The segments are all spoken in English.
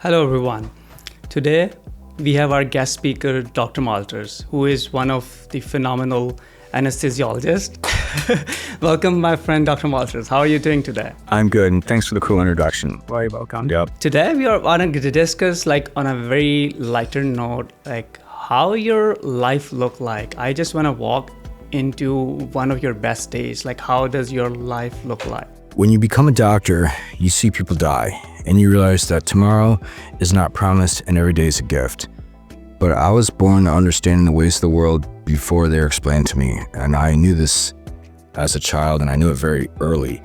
Hello everyone. Today we have our guest speaker Dr. Malters, who is one of the phenomenal anesthesiologists. Welcome my friend Dr. Malters. How are you doing today? I'm good, and thanks for the cool introduction. Very welcome. Yep. Today we are going to discuss on a very lighter note, how your life look like. I just want to walk into one of your best days. How does your life look like? When you become a doctor, you see people die, and you realize that tomorrow is not promised and every day is a gift. But I was born understanding the ways of the world before they were explained to me, and I knew this as a child, and I knew it very early.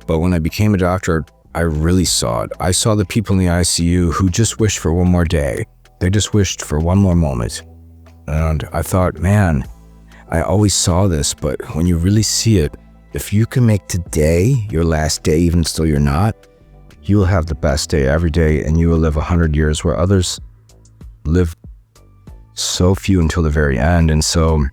But when I became a doctor, I really saw it. I saw the people in the ICU who just wished for one more day. They just wished for one more moment. And I thought, man, I always saw this, but when you really see it, if you can make today your last day, even though you're not, you will have the best day every day, and you will live 100 years where others live so few until the very end. And so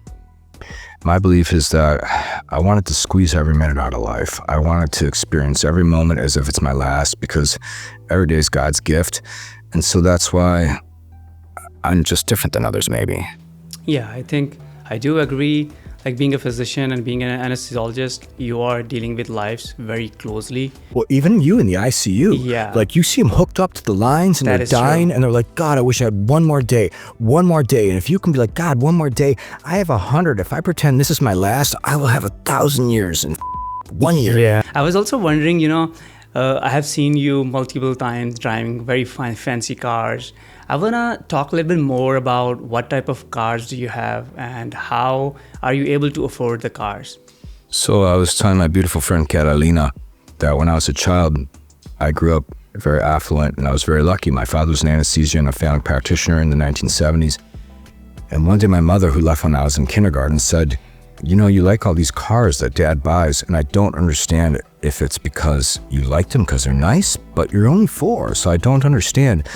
my belief is that I wanted to squeeze every minute out of life. I wanted to experience every moment as if it's my last, because every day is God's gift. And so that's why I'm just different than others, maybe. Yeah, I think I do agree. Being a physician and being an anesthesiologist, you are dealing with lives very closely. Well, even you in the ICU. Yeah. You see them hooked up to the lines and they're dying, and they're like, God, I wish I had one more day. And if you can be like, God, one more day, I have 100. If I pretend this is my last, I will have 1,000 years in 1 year. Yeah. I was also wondering, I have seen you multiple times driving very fancy cars. I want to talk a little bit more about what type of cars do you have and how are you able to afford the cars? So I was telling my beautiful friend Catalina that when I was a child, I grew up very affluent and I was very lucky. My father was an anesthesia and a family practitioner in the 1970s. And one day my mother, who left when I was in kindergarten, said, you like all these cars that Dad buys, and I don't understand if it's because you like them because they're nice, but you're only 4, so I don't understand.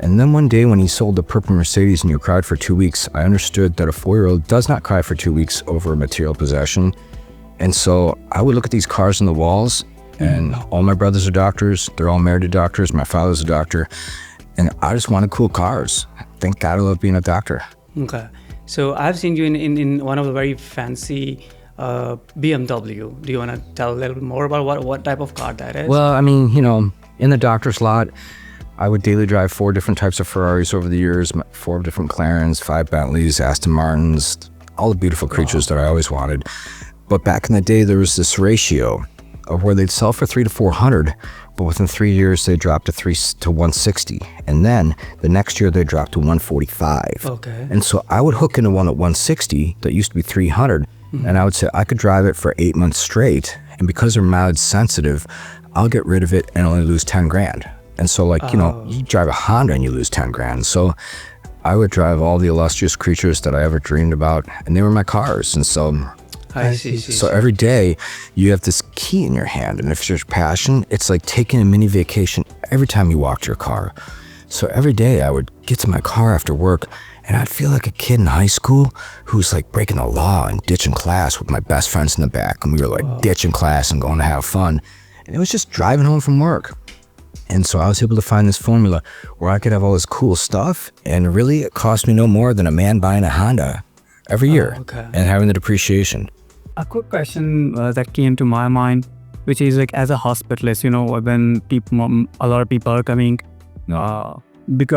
And then one day when he sold the purple Mercedes and you cried for 2 weeks, I understood that a 4-year-old does not cry for 2 weeks over a material possession. And so I would look at these cars on the walls, and all my brothers are doctors. They're all married to doctors. My father's a doctor. And I just wanted cool cars. Thank God I love being a doctor. Okay. So I've seen you in one of the very fancy BMW. Do you want to tell a little bit more about what type of car that is? Well, in the doctor's lot, I would daily drive 4 different types of Ferraris over the years, 4 different McLarens, 5 Bentleys, Aston Martins, all the beautiful creatures that I always wanted. But back in the day, there was this ratio of where they'd sell for 300 to 400, but within 3 years, they dropped to 3 to 160. And then the next year, they dropped to 145. Okay. And so I would hook into one at 160 that used to be 300, and I would say I could drive it for 8 months straight. And because they're mileage sensitive, I'll get rid of it and only lose 10 grand. And so you drive a Honda and you lose 10 grand. So I would drive all the illustrious creatures that I ever dreamed about, and they were my cars. And so I see. So every day you have this key in your hand, and if there's passion, it's like taking a mini vacation every time you walk to your car. So every day I would get to my car after work, and I'd feel like a kid in high school who's breaking the law and ditching class with my best friends in the back. And we were ditching class and going to have fun. And it was just driving home from work. And so I was able to find this formula where I could have all this cool stuff, and really it cost me no more than a man buying a Honda every year and having the depreciation. A quick question that came to my mind, which is as a hospitalist, when a lot of people are coming, are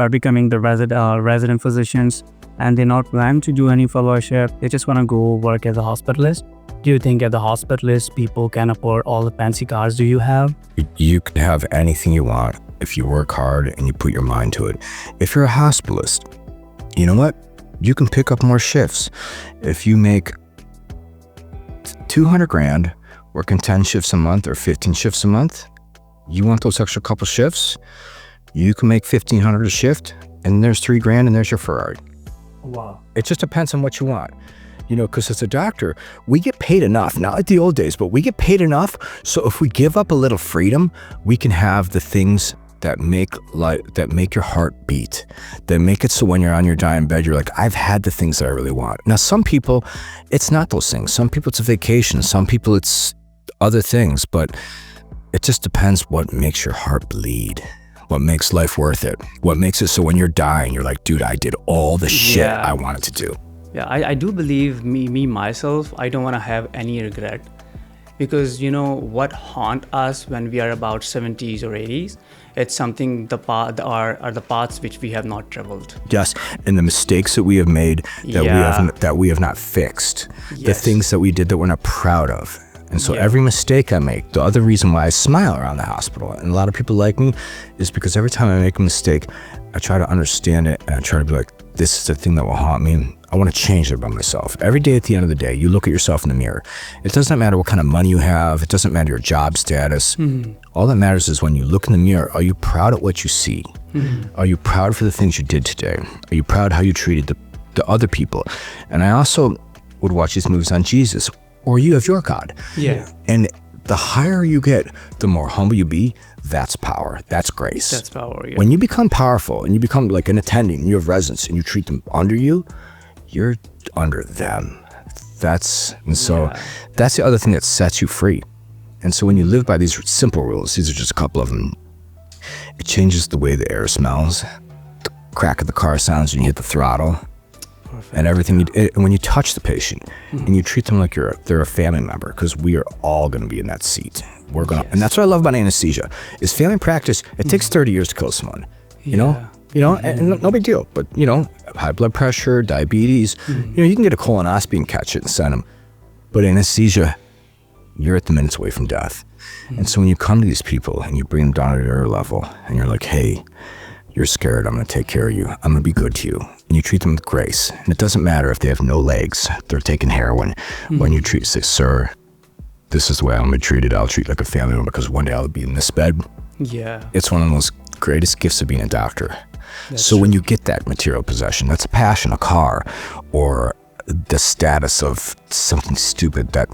becoming the resident physicians, and they're not planning to do any fellowship, they just want to go work as a hospitalist. Do you think as a hospitalist, people can afford all the fancy cars do you have? You can have anything you want if you work hard and you put your mind to it. If you're a hospitalist, you know what? You can pick up more shifts. If you make 200 grand working 10 shifts a month or 15 shifts a month, you want those extra couple shifts, you can make 1,500 a shift, and there's 3 grand and there's your Ferrari. Wow. It just depends on what you want. Because as a doctor, we get paid enough, not like the old days, but we get paid enough. So if we give up a little freedom, we can have the things that make your heart beat, that make it so when you're on your dying bed, you're like, I've had the things that I really want. Now, some people, it's not those things. Some people, it's a vacation. Some people, it's other things. But it just depends what makes your heart bleed. what makes life worth it, what makes it so when you're dying, you're like, dude, I did all the shit Yeah. I wanted to do. Yeah, I do believe myself, I don't want to have any regret, because what haunt us when we are about 70s or 80s, it's something the paths which we have not traveled. Yes, and the mistakes that we have made that we have not fixed, the Yes. things that we did that we're not proud of. And so Yeah. every mistake I make, the other reason why I smile around the hospital, and a lot of people like me, is because every time I make a mistake, I try to understand it, and I try to be like, this is the thing that will haunt me, and I want to change it about myself. Every day at the end of the day, you look at yourself in the mirror. It doesn't matter what kind of money you have. It doesn't matter your job status. All that matters is when you look in the mirror, are you proud of what you see? Are you proud for the things you did today? Are you proud how you treated the other people? And I also would watch these movies on Jesus, or you have your God. Yeah. And the higher you get, the more humble you be. That's power. That's grace. That's power. Yeah. When you become powerful and you become like an attending, and you have residents and you treat them under you, you're under them. That's the other thing that sets you free. And so when you live by these simple rules, these are just a couple of them, it changes the way the air smells, the crack of the car sounds when you hit the throttle. Perfect. And everything. And when you touch the patient and you treat them like they're a family member, because we are all going to be in that seat. We're gonna, and that's what I love about anesthesia. Is family practice. It takes 30 years to kill someone. You know, and no big deal. But high blood pressure, diabetes. You can get a colonoscopy and catch it and send them. But anesthesia, you're at the minutes away from death. And so when you come to these people and you bring them down to their level, and you're like, hey, you're scared, I'm going to take care of you. I'm going to be good to you. And you treat them with grace. And it doesn't matter if they have no legs, they're taking heroin. When you say, sir, this is the way I'm going to be treated. I'll treat you like a family member because one day I'll be in this bed. Yeah. It's one of the most greatest gifts of being a doctor. That's When you get that material possession, that's a passion, a car, or the status of something stupid that,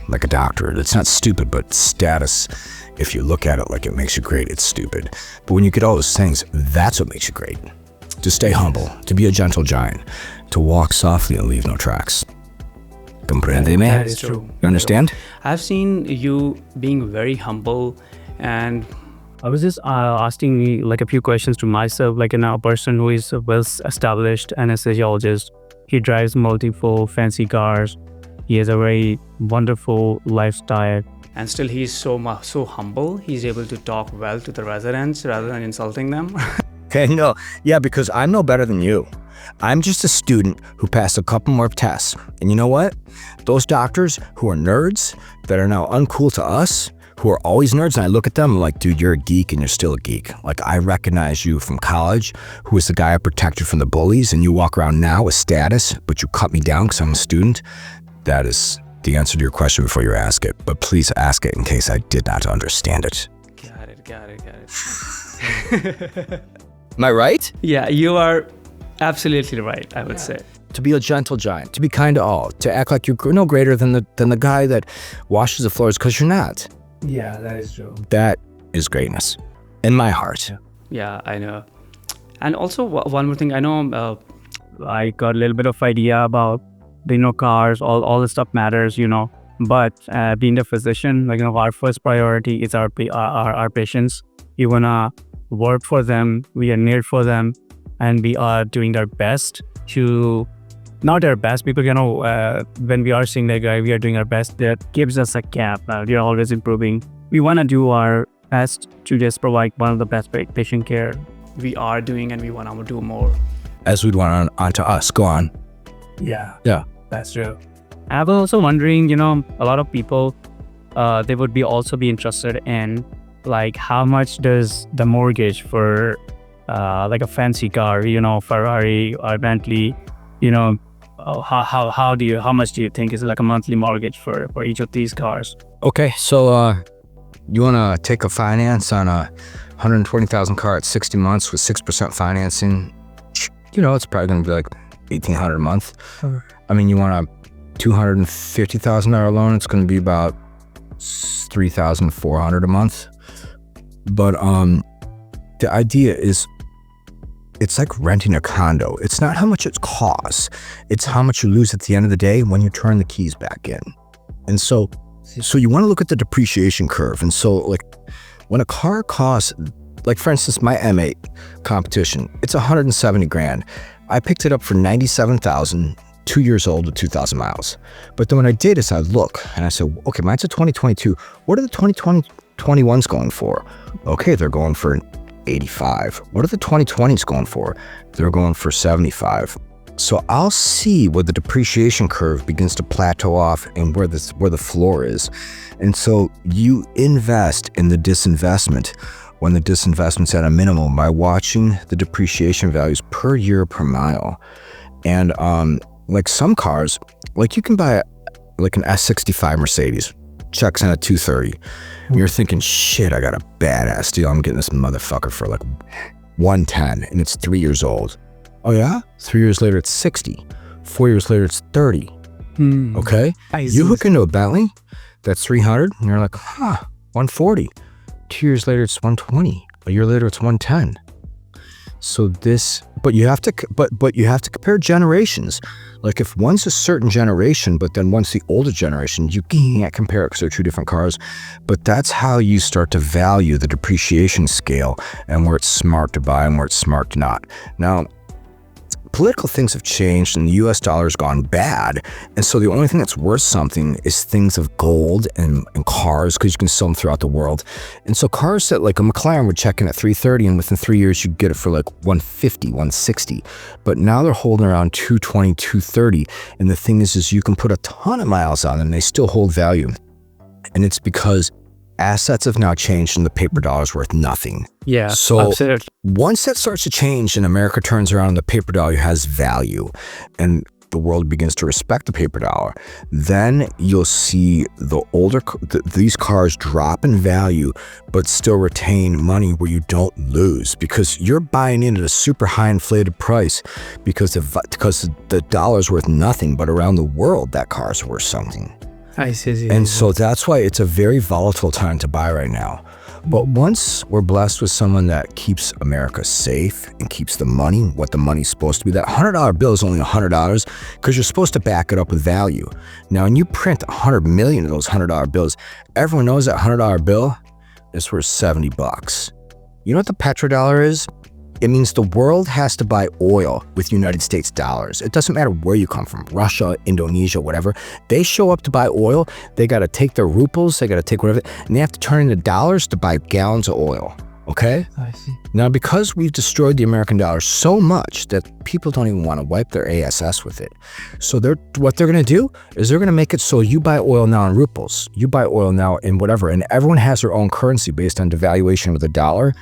like a doctor, it's not stupid, but status, if you look at it like it makes you great, it's stupid. But when you get all those things, that's what makes you great. To stay humble, to be a gentle giant, to walk softly and leave no tracks. Comprendeme? That is true. You understand? I've seen you being very humble, and I was just asking like a few questions to myself, like a person who is a well-established anesthesiologist. He drives multiple fancy cars. He has a very wonderful lifestyle. and still he's so humble. He's able to talk well to the residents rather than insulting them. Okay, no. Yeah, because I'm no better than you. I'm just a student who passed a couple more tests. And you know what? Those doctors who are nerds that are now uncool to us, who are always nerds, and I look at them, I'm like, dude, you're a geek and you're still a geek. Like, I recognize you from college, who was the guy I protected from the bullies, and you walk around now with status, but you cut me down because I'm a student. That is the answer to your question before you ask it. But please ask it in case I did not understand it. Got it. Am I right? Yeah, you are absolutely right, I would say. To be a gentle giant, to be kind to all, to act like you're no greater than the guy that washes the floors, because you're not. Yeah, that is true. That is greatness in my heart. Yeah, I know. And also one more thing, I know I got a little bit of idea about cars, all the stuff matters, but being a physician, our first priority is our patients. We wanna work for them, we are near for them, and we are doing our best to, not our best, people, when we are seeing that guy, we are doing our best. That gives us a gap. We are always improving. We want to do our best to just provide one of the best patient care. we are doing, and we want to do more. As we'd want on to us. Go on. Yeah, Yeah. that's true. I was also wondering, a lot of people, they would also be interested in, like, how much does the mortgage for like a fancy car, Ferrari or Bentley, how much do you think is like a monthly mortgage for each of these cars? Okay, so you want to take a finance on a 120,000 car at 60 months with 6% financing? It's probably going to be like $1,800 a month. I mean, you want a $250,000 loan, it's going to be about $3,400 a month. But the idea is, it's like renting a condo. It's not how much it costs. It's how much you lose at the end of the day when you turn the keys back in. And so you want to look at the depreciation curve. And so, like, when a car costs like for instance, my M8 competition, it's 170 grand. I picked it up for 97,000, 2 years old with 2,000 miles. But then what I did is I look and I said, okay, mine's a 2022. What are the 2021s going for? Okay, they're going for an 85. What are the 2020s going for? They're going for 75. So I'll see where the depreciation curve begins to plateau off and where the floor is. And so you invest in the disinvestment when the disinvestment's at a minimum by watching the depreciation values per year per mile. And like some cars, like you can buy like an S65 Mercedes, checks in at 230. And you're thinking, shit, I got a badass deal. I'm getting this motherfucker for like 110 and it's 3 years old. Oh yeah? 3 years later, it's 60. 4 years later, it's 30. Okay? You hook into a Bentley, that's 300, and you're like, 140. 2 years later, it's 120. A year later, it's 110. So this, but you have to compare generations. Like if one's a certain generation, but then one's the older generation, you can't compare it because they're two different cars. But that's how you start to value the depreciation scale and where it's smart to buy and where it's smart to not. Now, political things have changed and the US dollar has gone bad. And so the only thing that's worth something is things of gold and cars, because you can sell them throughout the world. And so cars that like a McLaren would check in at 330 and within 3 years you'd get it for like 150, 160. But now they're holding around 220, 230. And the thing is you can put a ton of miles on them and they still hold value. And it's because assets have now changed and the paper dollar is worth nothing. Yeah, so absolutely. Once that starts to change and America turns around and the paper dollar has value and the world begins to respect the paper dollar, then you'll see these cars drop in value but still retain money where you don't lose, because you're buying in at a super high inflated price because the dollar's worth nothing, but around the world that car's worth something. I see. And so that's why it's a very volatile time to buy right now. But once we're blessed with someone that keeps America safe and keeps the money, what the money's supposed to be, that $100 bill is only $100 because you're supposed to back it up with value. Now, when you print 100 million of those $100 bills, everyone knows that $100 bill is worth $70. You know what the petrodollar is? It means the world has to buy oil with United States dollars. It doesn't matter where you come from, Russia, Indonesia, whatever. They show up to buy oil, they got to take their rubles, they got to take whatever, and they have to turn into dollars to buy gallons of oil, okay? I see. Now, because we've destroyed the American dollar so much that people don't even want to wipe their ASS with it. So what they're going to do is they're going to make it so you buy oil now in rubles, you buy oil now in whatever, and everyone has their own currency based on devaluation of the dollar.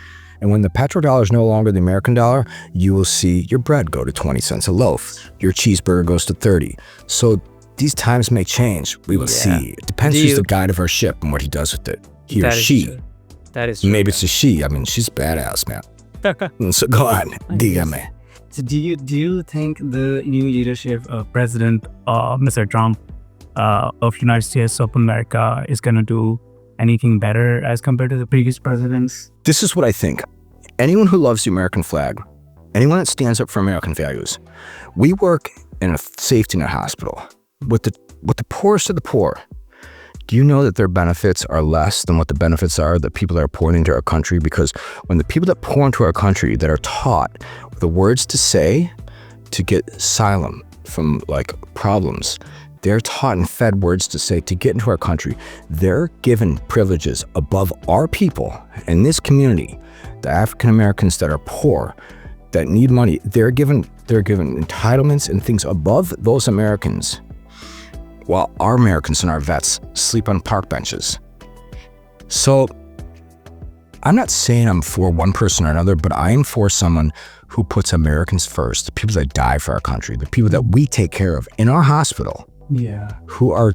And when the petrodollar is no longer the American dollar, you will see your bread go to 20 cents a loaf. Your cheeseburger goes to 30. So these times may change. We will see. It depends who's the guide of our ship and what he does with it. He or she. That is true. Maybe it's a she. I mean, she's badass, man. So go on. Dígame. So do you think the new leadership of President Mr. Trump of United States of America is going to do anything better as compared to the previous presidents? This is what I think. Anyone who loves the American flag, anyone that stands up for American values, we work in a safety net hospital with the poorest of the poor. Do you know that their benefits are less than what the benefits are that people that are pouring into our country? Because when the people that pour into our country that are taught the words to say to get asylum from like problems, they're taught and fed words to say to get into our country. They're given privileges above our people in this community, the African Americans that are poor, that need money. They're given entitlements and things above those Americans, while our Americans and our vets sleep on park benches. So I'm not saying I'm for one person or another, but I am for someone who puts Americans first, the people that die for our country, the people that we take care of in our hospital. Yeah. Who are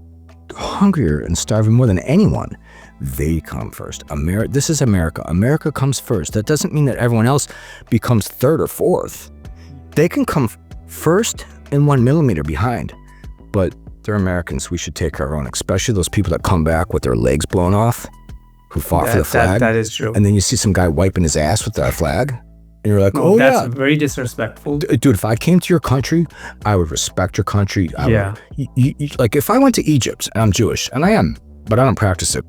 hungrier and starving more than anyone. They come first. This is America. America comes first. That doesn't mean that everyone else becomes third or fourth. They can come first and 1 millimeter behind, but they're Americans. We should take care of our own, especially those people that come back with their legs blown off, who fought for the flag. That is true. And then you see some guy wiping his ass with that flag. And you're like, that's very disrespectful. Dude, if I came to your country, I would respect your country. Like if I went to Egypt, and I'm Jewish, and I am, but I don't practice it.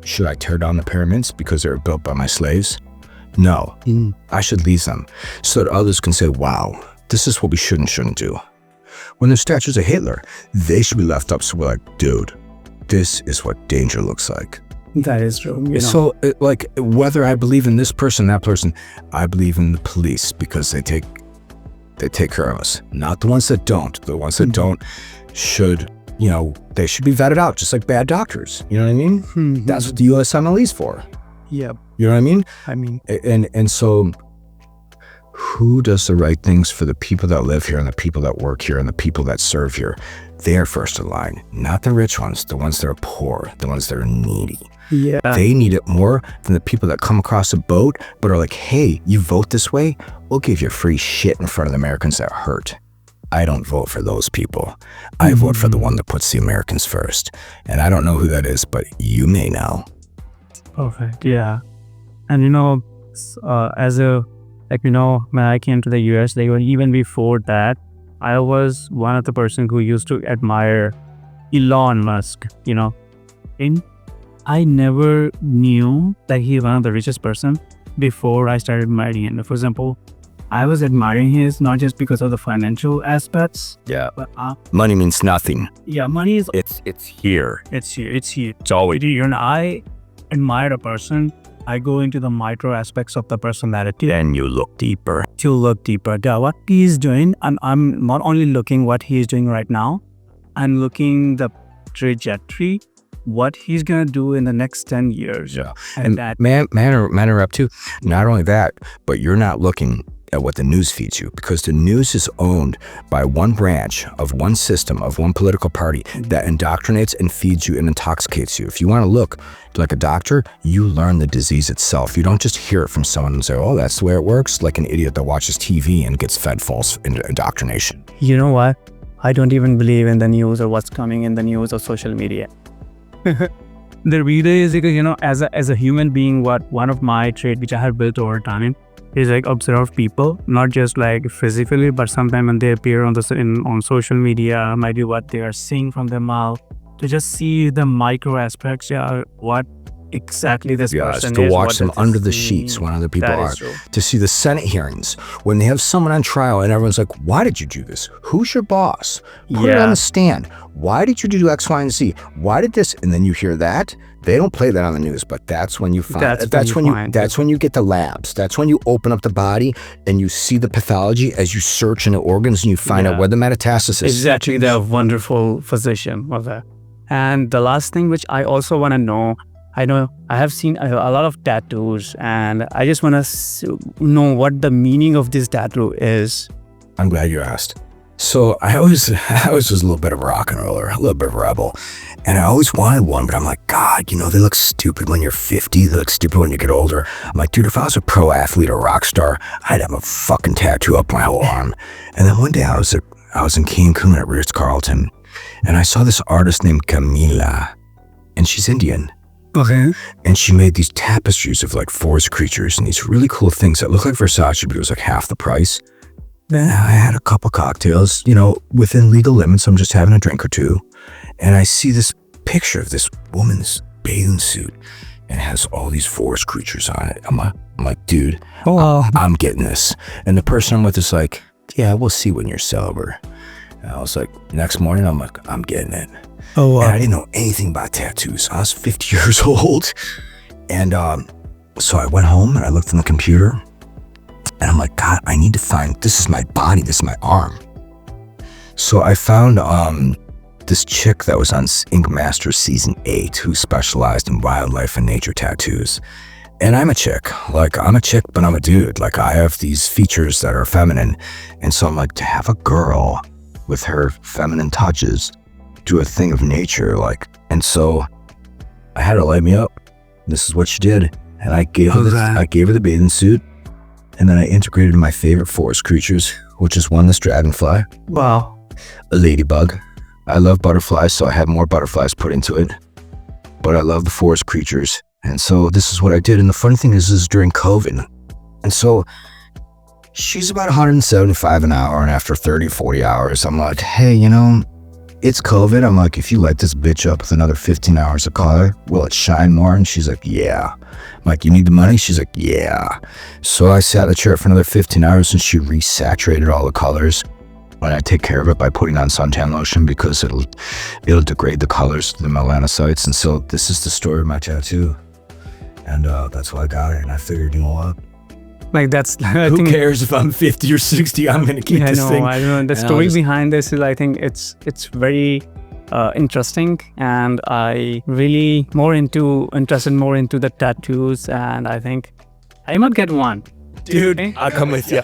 Should I tear down the pyramids because they were built by my slaves? No, I should leave them so that others can say, wow, this is what we should and shouldn't do. When there's statues of Hitler, they should be left up so we're like, dude, this is what danger looks like. That is true. So, like, whether I believe in this person, that person, I believe in the police because they take care of us. Not the ones that don't. The ones that don't should, they should be vetted out, just like bad doctors. You know what I mean? That's what the USMLE is for. Yeah. You know what I mean? I mean, and so, who does the right things for the people that live here and the people that work here and the people that serve here? They are first in line, not the rich ones, the ones that are poor, the ones that are needy. yeah. They need it more than the people that come across a boat but are like, hey, you vote this way, we'll give you free shit in front of the Americans that hurt. I don't vote for those people. I vote for the one that puts the Americans first. And I don't know who that is, but you may know. Perfect. Yeah. And when I came to the US, even before that, I was one of the person who used to admire Elon Musk, And I never knew that he's one of the richest person before I started admiring him. For example, I was admiring his not just because of the financial aspects. Yeah. But Money means nothing. yeah, money is It's here. it's here. It's always. And I admire a person. I go into the micro aspects of the personality. Then you look deeper. To look deeper. Yeah, what he is doing, and I'm not only looking what he is doing right now, I'm looking the trajectory, what he's gonna do in the next 10 years. Yeah. And And man are up too. Not only that, but you're not looking at what the news feeds you, because the news is owned by one branch of one system of one political party that indoctrinates and feeds you and intoxicates you. If you want to look like a doctor, you learn the disease itself. You don't just hear it from someone and say, oh, that's the way it works, like an idiot that watches TV and gets fed false indoctrination. you know what? I don't even believe in the news or what's coming in the news or social media. The reason is because, as a human being, one of my traits which I have built over time is like observe people, not just like physically, but sometimes when they appear on social media, might be what they are saying from their mouth, to just see the micro aspects, what exactly this person to is. watch what them does under this the mean. sheets when other people That are. is true. To see the Senate hearings when they have someone on trial and everyone's like, why did you do this? Who's your boss? Put it Yeah. on the stand. Why did you do X, Y, and Z? Why did this? And then you hear that. They don't play that on the news, but that's when you find that's when you get the labs. That's when you open up the body and you see the pathology as you search in the organs and you find out where the metastasis is. Exactly, the wonderful physician of that. And the last thing which I also want to know, I have seen a lot of tattoos, and I just want to know what the meaning of this tattoo is. I'm glad you asked. So I always was a little bit of a rock and roller, a little bit of a rebel. And I always wanted one, but I'm like, God, they look stupid when you're 50. They look stupid when you get older. I'm like, dude, if I was a pro athlete or rock star, I'd have a fucking tattoo up my whole arm. And then one day I was in Cancun at Ritz-Carlton, and I saw this artist named Camila, and she's Indian. Okay. And she made these tapestries of like forest creatures and these really cool things that look like Versace, but it was like half the price. Then I had a couple cocktails, within legal limits. I'm just having a drink or two. And I see this picture of this woman's bathing suit and it has all these forest creatures on it. I'm like, dude, I'm getting this. And the person I'm with is like, yeah, we'll see when you're sober. And I was like, next morning, I'm like, I'm getting it. And I didn't know anything about tattoos. I was 50 years old. And so I went home and I looked on the computer. And I'm like, God, I need to find, this is my body, this is my arm. So I found this chick that was on Ink Master Season 8 who specialized in wildlife and nature tattoos. And I'm a chick, but I'm a dude. Like, I have these features that are feminine. And so I'm like, to have a girl with her feminine touches do a thing of nature, and so I had her light me up. This is what she did. And I gave her the bathing suit. And then I integrated my favorite forest creatures, which is one, this dragonfly. Wow. A ladybug. I love butterflies, so I had more butterflies put into it. But I love the forest creatures. And so this is what I did. And the funny thing is, this is during COVID. And so she's about 175 an hour. And after 30, 40 hours, I'm like, hey, it's COVID. I'm like, if you light this bitch up with another 15 hours of color, will it shine more? And she's like, yeah. I'm like, you need the money? She's like, yeah. So I sat in the chair for another 15 hours and she resaturated all the colors. And I take care of it by putting on suntan lotion because it'll degrade the colors to the melanocytes. And so this is the story of my tattoo. And that's why I got it. And I figured, you know what? Like that's, Who cares if I'm 50 or 60? I'm going to keep this thing. I don't know. The story behind this is, I think it's very interesting, and I really interested more into the tattoos, and I think I might get one. Dude, I'll come with you.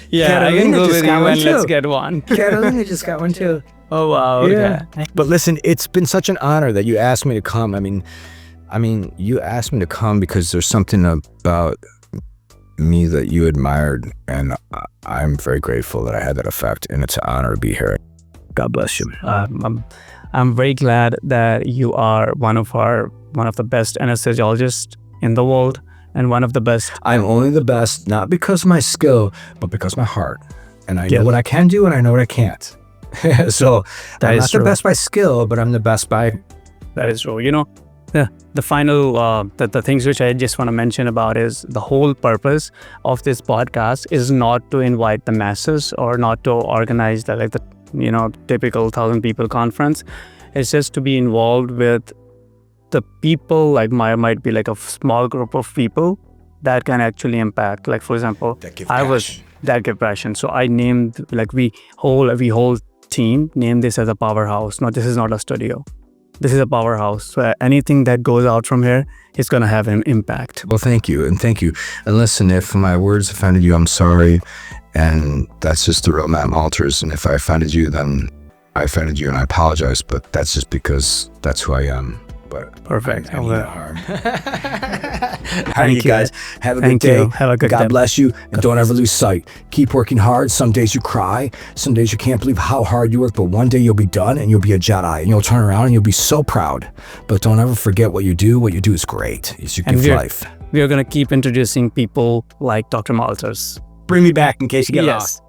Yeah, I can go with you and let's get one. Carolina just got one too. Oh, wow. Yeah. Okay. But listen, it's been such an honor that you asked me to come. I mean, you asked me to come because there's something about me that you admired, and I'm very grateful that I had that effect, and it's an honor to be here. God bless you. I'm very glad that you are one of the best anesthesiologists in the world, and one of the best. I'm only the best, not because of my skill, but because of my heart. And I know what I can do and I know what I can't. So I'm not the best by skill, but I'm the best by... That is true. You know, the final, the things which I just want to mention about is the whole purpose of this podcast is not to invite the masses or not to organize the typical 1,000 people conference. It's just to be involved with the people, like might be like a small group of people that can actually impact. Like, for example, that give passion. So I named, like, we whole team named this as a powerhouse. No, this is not a studio. This is a powerhouse. So anything that goes out from here is going to have an impact. Well, thank you. And listen, if my words offended you, I'm sorry. And that's just the real Matt Malters. And if I offended you, then I offended you and I apologize. But that's just because that's who I am. But perfect. I mean no harm. Thank All right, you guys. Have a good day. Have a good day. God bless you. And don't ever lose sight. Keep working hard. Some days you cry. Some days you can't believe how hard you work. But one day you'll be done and you'll be a Jedi. And you'll turn around and you'll be so proud. But don't ever forget what you do. What you do is great. It's your gift life. We are going to keep introducing people like Dr. Malters. Bring me back in case you get lost.